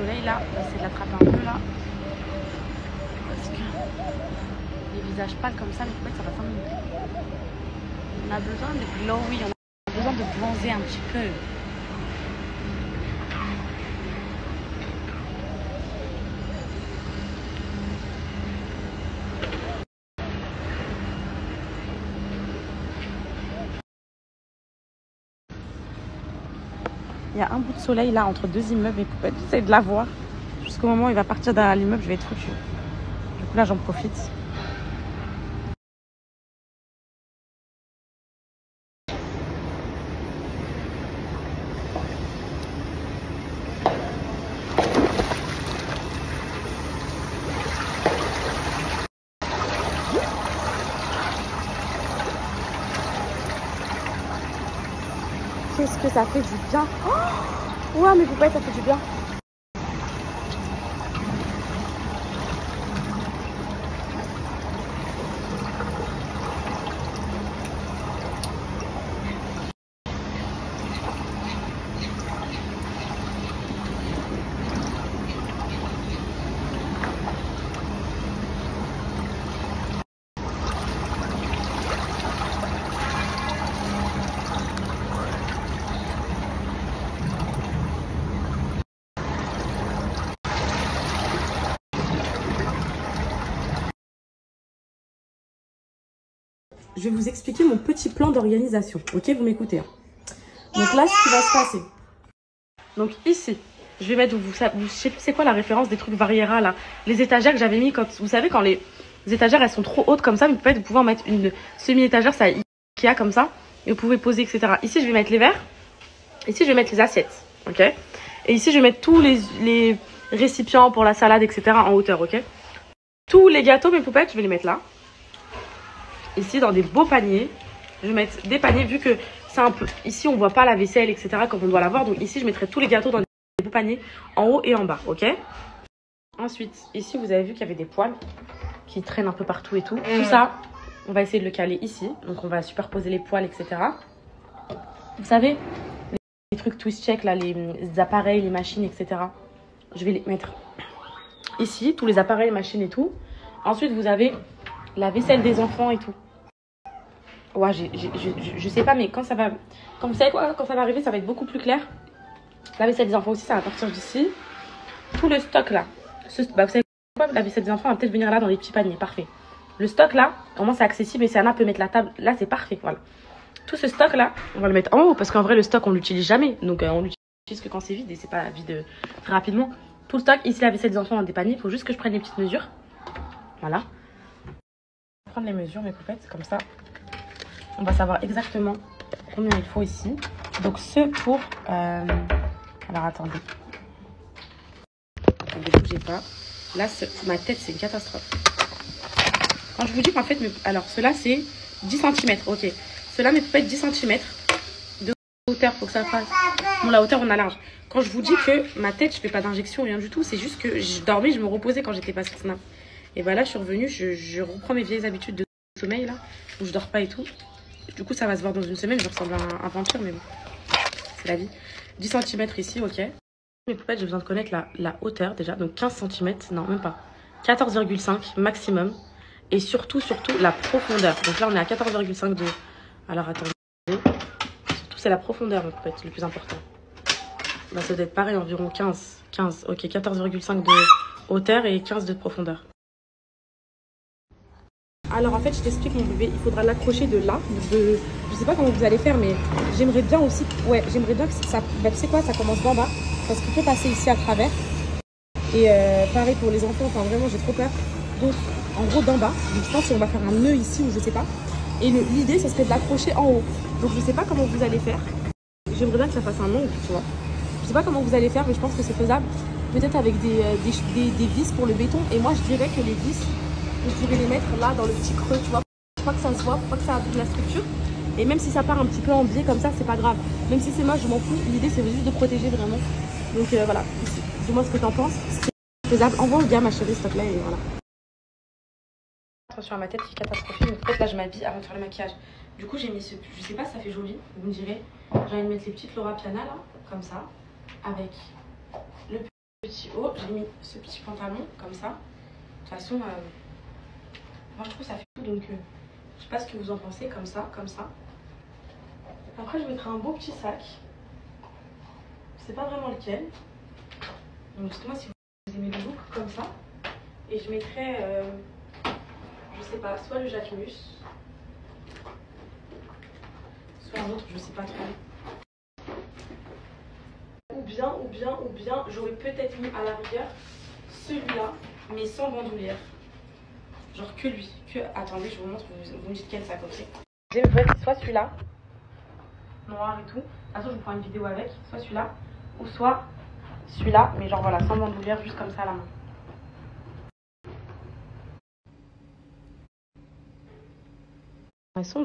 soleil là, on va essayer de l'attraper un peu là. Parce que les visages pâles comme ça, mais ça va pas nous. On a besoin de glowy, on a besoin de bronzer un petit peu. Il y a un bout de soleil là entre deux immeubles et poupette. J'essaie de la voir. Jusqu'au moment où il va partir derrière l'immeuble, je vais être foutue. Du coup là j'en profite. Qu'est-ce que ça fait du bien. Oh ouais, mes poupettes, ça fait du bien. Je vais vous expliquer mon petit plan d'organisation. Ok, vous m'écoutez. Hein. Donc là, ce qui va se passer. Donc ici, je vais mettre, je sais plus c'est quoi la référence des trucs Variera là. Les étagères que j'avais mis quand, vous savez, quand les étagères elles sont trop hautes comme ça, vous pouvez en mettre une semi-étagère, ça Ikea comme ça. Et vous pouvez poser, etc. Ici, je vais mettre les verres. Ici, je vais mettre les assiettes. Ok. Et ici, je vais mettre tous les récipients pour la salade, etc. en hauteur. Ok. Tous les gâteaux, mes poupettes, je vais les mettre là. Ici, dans des beaux paniers. Je vais mettre des paniers, vu que c'est un peu... Ici, on ne voit pas la vaisselle, etc. comme on doit l'avoir. Donc ici, je mettrai tous les gâteaux dans des beaux paniers, en haut et en bas, ok? Ensuite, ici, vous avez vu qu'il y avait des poils qui traînent un peu partout et tout. Tout ça, on va essayer de le caler ici. Donc, on va superposer les poils, etc. Vous savez, les trucs twist check, là, les appareils, les machines, etc. Je vais les mettre ici, tous les appareils, machines et tout. Ensuite, vous avez la vaisselle des enfants et tout. Ouais, je sais pas, mais quand ça va... Comme vous savez quoi, quand ça va arriver, ça va être beaucoup plus clair. La vaisselle des enfants aussi, ça va partir d'ici. Tout le stock là. Vous savez quoi, la vaisselle des enfants va peut-être venir là dans les petits paniers. Parfait. Le stock là, comment c'est accessible et Sana peut mettre la table. Là, c'est parfait. Voilà. Tout ce stock là, on va le mettre en haut parce qu'en vrai, le stock, on l'utilise jamais. Donc, on l'utilise que quand c'est vide et c'est pas vide très rapidement. Tout le stock, ici, la vaisselle des enfants dans des paniers. Il faut juste que je prenne les petites mesures. Voilà. Je vais prendre les mesures, mes poupettes, comme ça. On va savoir exactement combien il faut ici. Donc, ce pour... Alors, attendez. Ne bougez pas. Là, ma tête, c'est une catastrophe. Quand je vous dis qu'en fait... Alors, cela, c'est 10 cm. Ok. Cela, mais peut être 10 cm de hauteur pour que ça fasse... Bon, la hauteur, on a large. Quand je vous dis que ma tête, je fais pas d'injection, rien du tout. C'est juste que je dormais, je me reposais quand j'étais pas sur Snap. Et voilà, je suis revenue. Je reprends mes vieilles habitudes de sommeil, là. Où je dors pas et tout. Du coup, ça va se voir dans une semaine. Je ressemble à un vampire, mais bon. C'est la vie. 10 cm ici, ok. Mes poupettes, j'ai besoin de connaître la hauteur déjà. Donc 15 cm, non, même pas. 14,5 maximum. Et surtout, la profondeur. Donc là, on est à 14,5 de... Alors, attendez. Surtout, c'est la profondeur, mes poupettes, le plus important. Bah, ça doit être pareil, environ 15. 15, ok. 14,5 de hauteur et 15 de profondeur. Alors en fait, je t'explique mon bébé, il faudra l'accrocher de là. Je sais pas comment vous allez faire, mais j'aimerais bien aussi... Ouais, j'aimerais bien que ça... Bah, tu sais quoi, ça commence d'en bas. Parce qu'il peut passer ici à travers. Et pareil pour les enfants, enfin vraiment, j'ai trop peur. Donc, en gros, d'en bas. Donc je pense qu'on va faire un nœud ici ou je sais pas. Et l'idée, ce serait de l'accrocher en haut. Donc je sais pas comment vous allez faire. J'aimerais bien que ça fasse un ongle, tu vois. Je sais pas comment vous allez faire, mais je pense que c'est faisable. Peut-être avec des vis pour le béton. Et moi, je dirais que les vis... Je vais les mettre là dans le petit creux, tu vois, pour pas que ça se voit, pour pas que ça abîme la structure. Et même si ça part un petit peu en biais comme ça, c'est pas grave. Même si c'est moche, je m'en fous. L'idée, c'est juste de protéger vraiment. Donc voilà, dis-moi ce que t'en penses. Si c'est faisable, envoie au gars, ma chérie, s'il te plaît, et voilà. Attention à ma tête qui est catastrophique. En fait, là, je m'habille avant de faire le maquillage. Du coup, j'ai mis ce... Je sais pas si ça fait joli, vous me direz. J'ai envie de mettre les petites Laura Piana, là, comme ça, avec le Petit haut, j'ai mis ce petit pantalon comme ça. De toute façon, moi je trouve que ça fait tout, donc je sais pas ce que vous en pensez, comme ça, comme ça. Après je mettrai un beau petit sac. Je sais pas vraiment lequel. Donc dites-moi si vous aimez le look comme ça. Et je mettrai, je sais pas, soit le Jacquemus, soit un autre, je sais pas trop. Ou bien, j'aurais peut-être mis à la rigueur celui-là, mais sans bandoulière. Genre que lui. Attendez, je vous montre, vous me dites quel sac, ok. J'aimerais soit celui-là, noir et tout. De toute façon, je vous prends une vidéo avec. Soit celui-là, ou soit celui-là, mais genre voilà, sans bandoulière, juste comme ça à la main. Elles sont